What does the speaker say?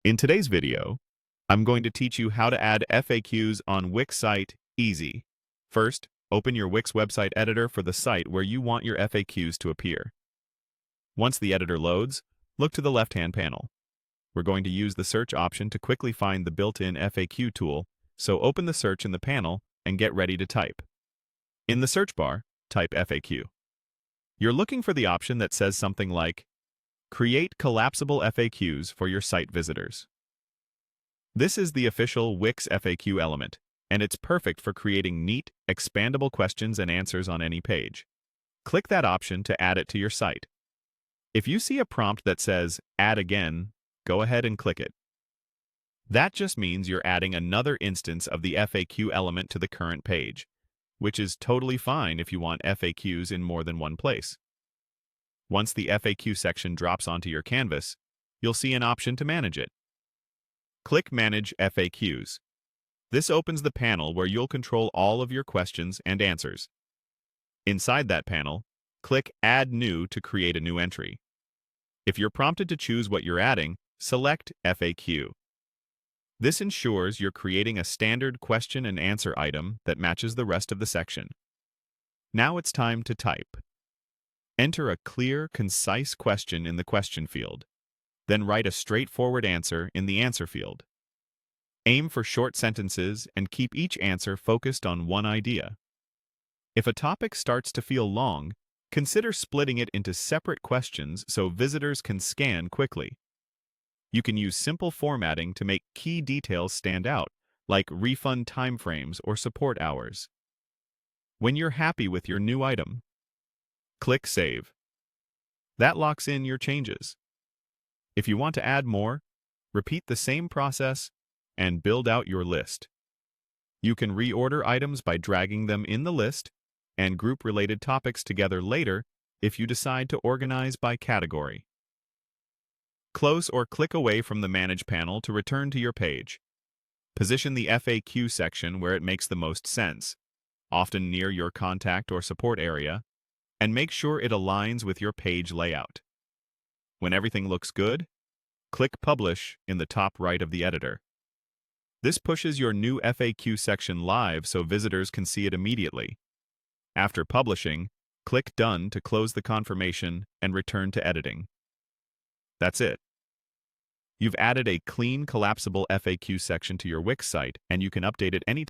In today's video, I'm going to teach you how to add FAQs on Wix site easy. First, open your Wix website editor for the site where you want your FAQs to appear. Once the editor loads, look to the left-hand panel. We're going to use the search option to quickly find the built-in FAQ tool, so open the search in the panel and get ready to type. In the search bar, type FAQ. You're looking for the option that says something like, Create collapsible FAQs for your site visitors. This is the official Wix FAQ element, and it's perfect for creating neat, expandable questions and answers on any page. Click that option to add it to your site. If you see a prompt that says, Add again, go ahead and click it. That just means you're adding another instance of the FAQ element to the current page, which is totally fine if you want FAQs in more than one place. Once the FAQ section drops onto your canvas, you'll see an option to manage it. Click Manage FAQs. This opens the panel where you'll control all of your questions and answers. Inside that panel, click Add New to create a new entry. If you're prompted to choose what you're adding, select FAQ. This ensures you're creating a standard question and answer item that matches the rest of the section. Now it's time to type. Enter a clear, concise question in the question field. Then write a straightforward answer in the answer field. Aim for short sentences and keep each answer focused on one idea. If a topic starts to feel long, consider splitting it into separate questions so visitors can scan quickly. You can use simple formatting to make key details stand out, like refund timeframes or support hours. When you're happy with your new item, click Save. That locks in your changes. If you want to add more, repeat the same process and build out your list. You can reorder items by dragging them in the list and group related topics together later if you decide to organize by category. Close or click away from the Manage panel to return to your page. Position the FAQ section where it makes the most sense, often near your contact or support area, and make sure it aligns with your page layout. When everything looks good, click Publish in the top right of the editor. This pushes your new FAQ section live so visitors can see it immediately. After publishing, click Done to close the confirmation and return to editing. That's it. You've added a clean, collapsible FAQ section to your Wix site, and you can update it anytime.